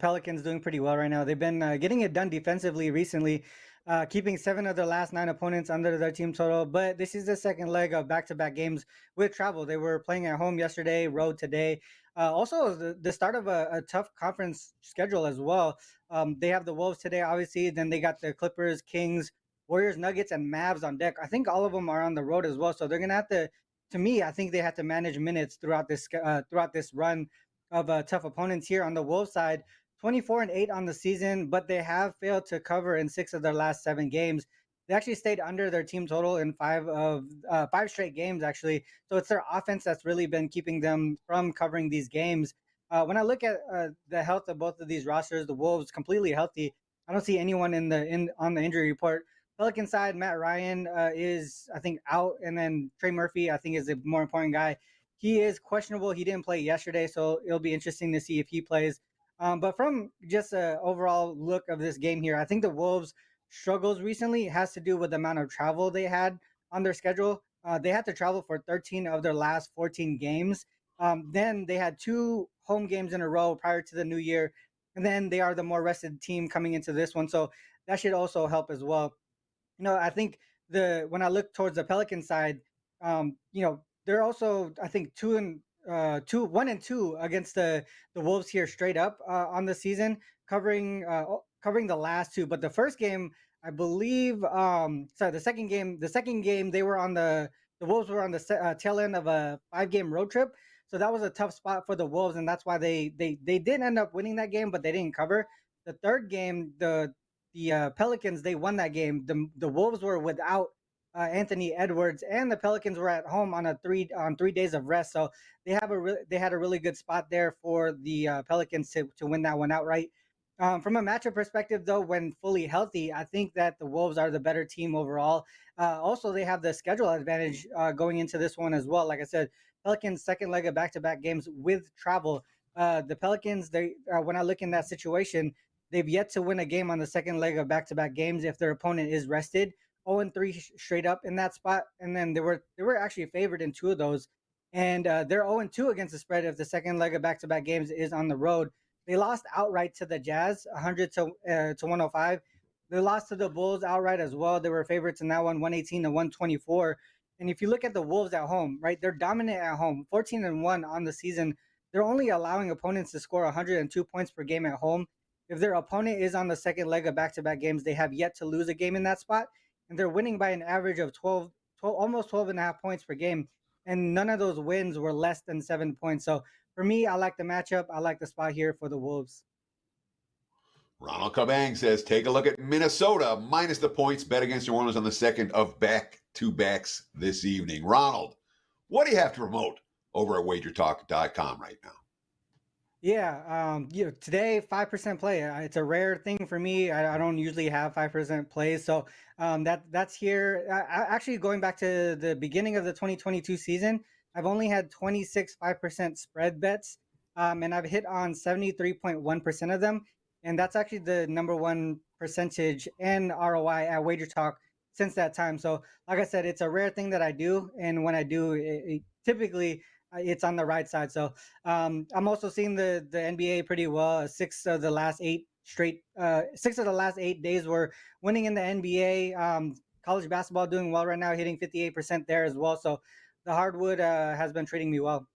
Pelicans doing pretty well right now. They've been getting it done defensively recently, keeping 7 of their last 9 opponents under their team total. But this is the second leg of back-to-back games with travel. They were playing at home yesterday, road today. Also, the start of a tough conference schedule as well. They have the Wolves today, obviously. Then they got the Clippers, Kings, Warriors, Nuggets, and Mavs on deck. I think all of them are on the road as well. So they're gonna have to. To me, I think they have to manage minutes throughout this run of tough opponents here on the Wolves side. 24-8 on the season, but they have failed to cover in 6 of their last 7 games. They actually stayed under their team total in 5 straight games, actually. So it's their offense that's really been keeping them from covering these games. When I look at the health of both of these rosters, the Wolves completely healthy. I don't see anyone in on the injury report. Pelican side, Matt Ryan is I think out, and then Trey Murphy I think is the more important guy. He is questionable. He didn't play yesterday, so it'll be interesting to see if he plays. But from just a overall look of this game here, I think the Wolves' struggles recently has to do with the amount of travel they had on their schedule. They had to travel for 13 of their last 14 games. Then they had 2 home games in a row prior to the new year, and then they are the more rested team coming into this one. So that should also help as well. I think the when I look towards the Pelican side, they're also I think 1-2 against the Wolves here straight up on the season, covering the last two. But the first game, I believe, sorry, the second game they were on the Wolves were on the tail end of a 5 game road trip. So that was a tough spot for the Wolves, and that's why they did end up winning that game, but they didn't cover. The third game, the Pelicans they won that game. The Wolves were without Anthony Edwards, and the Pelicans were at home on 3 days of rest. So they had a really good spot there for the Pelicans to win that one outright. From a matchup perspective, though, when fully healthy, I think that the Wolves are the better team overall. Also, they have the schedule advantage going into this one as well. Like I said, Pelicans second leg of back-to-back games with travel. The Pelicans, when I look in that situation, they've yet to win a game on the second leg of back-to-back games if their opponent is rested. 0-3 straight up in that spot, and then they were actually favored in 2 of those, and they're 0-2 against the spread if the second leg of back-to-back games is on the road. They lost outright to the Jazz, 100 to 105. They lost to the Bulls outright as well. They were favorites in that one, 118 to 124. And if you look at the Wolves at home, right, they're dominant at home, 14-1 on the season. They're only allowing opponents to score 102 points per game at home. If their opponent is on the second leg of back-to-back games, they have yet to lose a game in that spot, and they're winning by an average of 12 almost 12 and a half points per game. And none of those wins were less than 7 points. So for me, I like the matchup. I like the spot here for the Wolves. Ronald Cabang says, take a look at Minnesota minus the points. Bet against New Orleans on the second of back-to-backs this evening. Ronald, what do you have to promote over at wagertalk.com right now? Yeah, today 5% play. It's a rare thing for me. I don't usually have 5% plays, so that's here. Actually, going back to the beginning of the 2022 season, I've only had 26 5% spread bets, and I've hit on 73.1% of them, and that's actually the number one percentage and ROI at Wager Talk since that time. So, like I said, it's a rare thing that I do, and when I do, typically it's on the right side. So I'm also seeing the NBA pretty well. 6 of the last 8 days were winning in the NBA. College basketball doing well right now, hitting 58% there as well. So the hardwood has been treating me well.